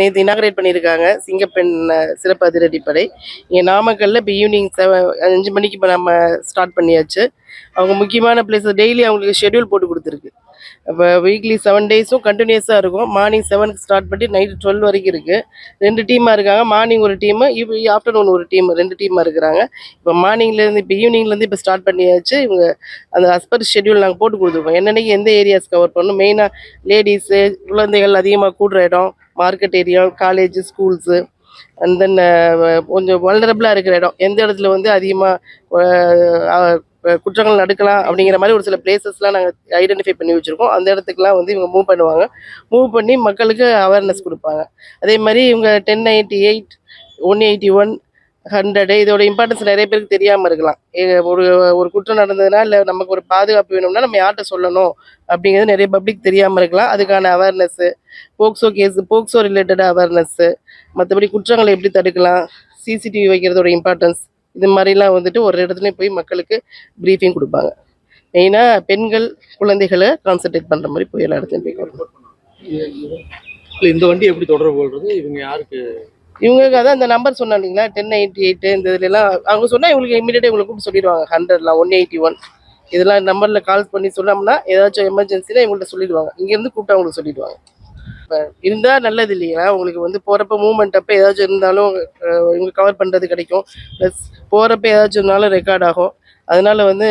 நேற்று இனாகரேட் பண்ணியிருக்காங்க சிங்கப்பெண் சிறப்பு அதிரடிப்படை. இங்கே நாமக்கல்ல இப்போ ஈவினிங் 5 மணிக்கு இப்போ நம்ம ஸ்டார்ட் பண்ணியாச்சு. அவங்க முக்கியமான பிளேஸ் டெய்லி அவங்களுக்கு ஷெட்யூல் போட்டு கொடுத்துருக்கு. இப்போ வீக்லி 7 டேஸும் கண்டினியூஸாக இருக்கும். மார்னிங் 7க்கு ஸ்டார்ட் பண்ணி நைட்டு 12 வரைக்கும் இருக்குது. 2 டீமாக இருக்காங்க. மார்னிங் ஒரு டீமு, இப்போ ஆஃப்டர்நூன் ஒரு டீம், 2 டீமாக இருக்கிறாங்க. இப்போ மார்னிங்லேருந்து இப்போ ஈவினிங்லேருந்து இப்போ ஸ்டார்ட் பண்ணியாச்சு. இவங்க அந்த அஸ்பர் ஷெட்யூல் நாங்கள் போட்டு கொடுத்துருக்கோம். என்னென்னைக்கு எந்த ஏரியாஸ் கவர் பண்ணணும், மெயினாக லேடிஸு, குழந்தைகள் அதிகமாக கூடுற இடம், market area, college, schools, and then கொஞ்சம் வல்னரபிளாக இருக்கிற இடம், எந்த இடத்துல வந்து அதிகமாக குற்றங்கள் நடக்கலாம் அப்படிங்கிற மாதிரி ஒரு சில பிளேசஸ்லாம் நாங்கள் ஐடென்டிஃபை பண்ணி வச்சுருக்கோம். அந்த இடத்துக்குலாம் வந்து இவங்க மூவ் பண்ணுவாங்க. மூவ் பண்ணி மக்களுக்கு அவேர்னஸ் கொடுப்பாங்க. அதே மாதிரி இவங்க 1098, 181, 100 இதோட இம்பார்ட்டன்ஸ் நிறைய பேருக்கு தெரியாமல் இருக்கலாம். ஒரு ஒரு குற்றம் நடந்ததுன்னா இல்லை நமக்கு ஒரு பாதுகாப்பு வேணும்னா நம்ம யார்கிட்ட சொல்லணும் அப்படிங்கிறது நிறைய பப்ளிக் தெரியாமல் இருக்கலாம். அதுக்கான அவேர்னஸ்ஸு, போக்சோ ரிலேட்டட் அவேர்னஸ்ஸு, மற்றபடி குற்றங்களை எப்படி தடுக்கலாம், சிசிடிவி வைக்கிறதோட இம்பார்ட்டன்ஸ், இது மாதிரிலாம் வந்துட்டு ஒரு இடத்துலையும் போய் மக்களுக்கு ப்ரீஃபிங் கொடுப்பாங்க. மெயினாக பெண்கள், குழந்தைகளை கான்சன்ட்ரேட் பண்ணுற மாதிரி போய் எல்லா இடத்துலையும் போய் கொடுப்போம். இந்த வண்டி எப்படி தொடர்பு கொள்வது, இவங்க யாருக்கு? இவங்களுக்கு அதான் இந்த நம்பர் சொன்னோம் இல்லைங்களா, 1098 இந்த இதுலாம் அவங்க சொன்னால் இவங்களுக்கு இமீடியட்டாக இவங்களை கூப்பிட்டு சொல்லிடுவாங்க. 100லாம் 181 இதெல்லாம் நம்பரில் கால் பண்ணி சொன்னோம்னா ஏதாச்சும் எமர்ஜென்சினா இவங்கள்ட்ட சொல்லிடுவாங்க. இங்கேருந்து கூப்பிட்டு அவங்களுக்கு சொல்லிடுவாங்க. இப்போ இருந்தால் நல்லது இல்லையா, உங்களுக்கு வந்து போகிறப்ப மூவ்மெண்ட் அப்போ ஏதாச்சும் இருந்தாலும் இவங்க கவர் பண்ணுறது கிடைக்கும். ப்ளஸ் போகிறப்ப ஏதாச்சும் இருந்தாலும் ரெக்கார்ட் ஆகும். அதனால வந்து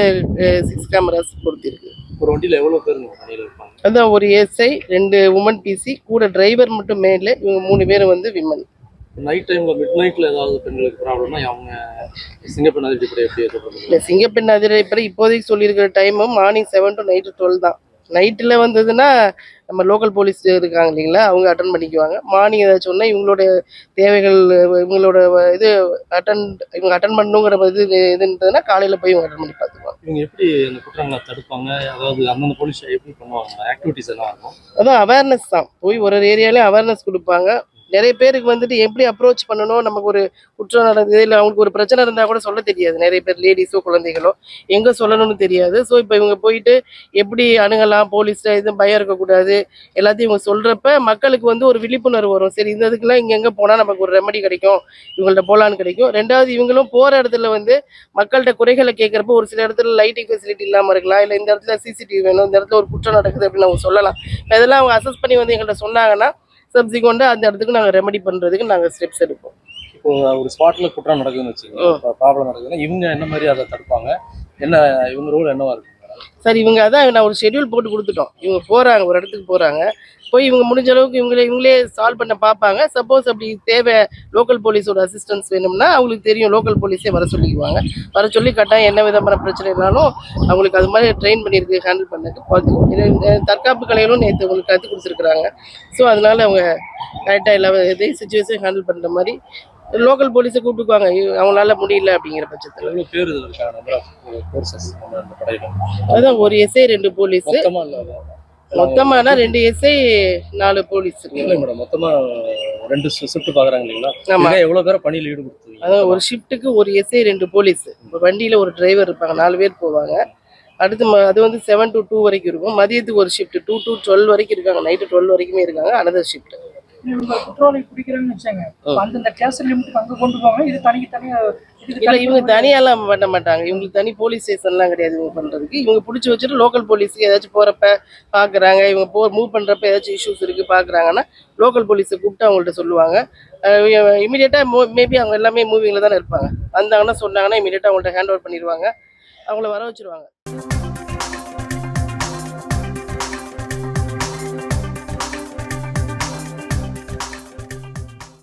6 கேமராஸ் பொறுத்திருக்கு. ஒரு வண்டியில் எவ்வளோ பேர் இருப்பாங்க? அதான் ஒரு எஸ்ஐ, 2 உமன் பிசி, கூட டிரைவர் மட்டும் மேலே, இவங்க 3 பேர் வந்து விமன். நைட் டைமில் மிட் நைட்டில் ஏதாவது பெண்களுக்கு ப்ராப்ளம்னா அவங்க சிங்கப்பெண் அதிரடிப்படை எப்படி சொல்கிறது? இல்லை, சிங்கப்பெண் அதிரடிப்படை இப்போதைக்கு சொல்லியிருக்கிற டைமும் மார்னிங் 7 to நைட்டு 12 தான். நைட்டில் வந்ததுன்னா நம்ம லோக்கல் போலீஸ் இருக்காங்க இல்லைங்களா, அவங்க அட்டன் பண்ணிக்குவாங்க. மார்னிங் ஏதாச்சும் சொன்னால் இவங்களோட தேவைகள், இவங்களோட இது இவங்க அட்டன் பண்ணணுங்கிற இதுன்றதுன்னா காலையில் போய் இவங்க அட்டன் பண்ணி பார்த்துக்குவாங்க. இவங்க எப்படி அந்த குற்றங்களை தடுப்பாங்க, அதாவது அந்தந்த போலீஸ் எப்படி பண்ணுவாங்க, ஆக்டிவிட்டிஸ் எல்லாம் இருக்கும்? அதான் அவேர்னஸ் தான். போய் ஒரு ஏரியாலையும் அவேர்னஸ் கொடுப்பாங்க. நிறைய பேருக்கு வந்துட்டு எப்படி அப்ரோச் பண்ணணும், நமக்கு ஒரு குற்றம் நடந்தது இல்லை அவங்களுக்கு ஒரு பிரச்சனை இருந்தால் கூட சொல்ல தெரியாது. நிறைய பேர் லேடிஸோ குழந்தைகளோ எங்கே சொல்லணும்னு தெரியாது. ஸோ இப்போ இவங்க போயிட்டு எப்படி அணுகலாம், போலீஸில் எதுவும் பயம் இருக்கக்கூடாது, எல்லாத்தையும் இவங்க சொல்கிறப்ப மக்களுக்கு வந்து ஒரு விழிப்புணர்வு வரும். சரி, இந்த இதுக்கெல்லாம் இங்கே எங்கே போனால் நமக்கு ஒரு ரெமடி கிடைக்கும், இவங்கள்ட்ட போகலான்னு கிடைக்கும். ரெண்டாவது, இவங்களும் போகிற இடத்துல வந்து மக்கள்கிட்ட குறைகளை கேட்குறப்ப ஒரு சில இடத்துல லைட்டிங் ஃபெசிலிட்டி இல்லாமல் இருக்கலாம், இல்லை இந்த இடத்துல சிசிடிவி வேணும், இந்த இடத்துல ஒரு குற்றம் நடக்குது அப்படின்னு அவங்க சொல்லலாம். இதெல்லாம் அவங்க அசஸ் பண்ணி வந்து எங்கள்கிட்ட சொன்னாங்கன்னா சப்சிக்வெண்டா அந்த இடத்துக்கு நாங்கள் ரெமெடி பண்ணுறதுக்கு நாங்கள் ஸ்டெப்ஸ் எடுப்போம். இப்போ ஒரு ஸ்பாட்டில் குற்றம் நடக்குதுன்னு வச்சுக்கோங்க, ப்ராப்ளம் நடக்குதுன்னா இவங்க என்ன மாதிரி அதை தடுப்பாங்க, என்ன இவங்க ரோல் என்னவா இருக்கு? சார், இவங்க அதான் நான் ஒரு ஷெட்யூல் போட்டு கொடுத்துட்டோம். இவங்க போகிறாங்க, ஒரு இடத்துக்கு போகிறாங்க, போய் இவங்க முடிஞ்ச அளவுக்கு இவங்களே சால்வ் பண்ண பார்ப்பாங்க. சப்போஸ் அப்படி தேவை லோக்கல் போலீஸோட அசிஸ்டன்ஸ் வேணும்னா அவங்களுக்கு தெரியும், லோக்கல் போலீஸே வர சொல்லிக்குவாங்க. வர சொல்லி கட்டாயம் என்ன விதமான பிரச்சனைனாலும் அவங்களுக்கு அது மாதிரி ட்ரெயின் பண்ணியிருக்கு, ஹேண்டில் பண்ணதுக்கு பார்த்துக்கணும். தற்காப்பு கலைகளும் நேற்று அவங்களுக்கு கற்றுக் கொடுத்துருக்குறாங்க. ஸோ அதனால அவங்க கரெக்டாக எல்லா எதையும் சுச்சுவேஷன் ஹேண்டில் பண்ணுற மாதிரி லோக்கல் போலீஸை கூப்பிட்டுக்குவாங்க அவங்களால முடியல அப்படிங்கிற பட்சத்தில். அதான் ஒரு எஸ்ஐ, 2 போலீஸ், மொத்தமானா 2 எஸ்ஐ, 4 போலீஸ் இருக்கு மேடம். மொத்தமா 2 ஷிஃப்ட் பாக்குறாங்க இல்லைங்களா? ஆமா. எவ்வளவு பேரை பணியில் ஈடுபடுத்துவீங்க? அதான் ஒரு ஷிஃப்ட்டுக்கு ஒரு எஸ்ஐ, 2 போலீஸ், வண்டியில ஒரு டிரைவர் இருப்பாங்க, 4 பேர் போவாங்க. அடுத்து அது வந்து 7 to 2 வரைக்கும் இருக்கும். மதியத்துக்கு ஒரு ஷிஃப்ட் 2 to 12 வரைக்கும் இருக்காங்க. நைட்டு 12 வரைக்குமே இருக்காங்க. Another shift. இவங்க குற்றவாளி பிடிக்கிறாங்கன்னு வச்சாங்க, அந்த கேஸ் லிமிட் அங்கே கொண்டு போவாங்க. இது தனியா இல்லை, இவங்க தனியாலாம் பண்ண மாட்டாங்க. இவங்களுக்கு தனி போலீஸ் ஸ்டேஷன்லாம் கிடையாது இவங்க பண்ணுறதுக்கு. இவங்க பிடிச்சி வச்சுட்டு லோக்கல் போலீஸுக்கு ஏதாச்சும் போகிறப்ப பார்க்குறாங்க, இவங்க மூவ் பண்ணுறப்ப ஏதாச்சும் இஷ்யூஸ் இருக்குது பார்க்குறாங்கன்னா லோக்கல் போலீஸை கூப்பிட்டு அவங்கள்ட்ட சொல்லுவாங்க. இமீடியட்டாக மேபி அவங்க எல்லாமே மூவிங்கில் தானே இருப்பாங்க. வந்தாங்கன்னா சொன்னாங்கன்னா இமீடியட்டாக அவங்கள்ட்ட ஹேண்ட் ஓவர் பண்ணிடுவாங்க, அவங்கள வர வச்சுருவாங்க.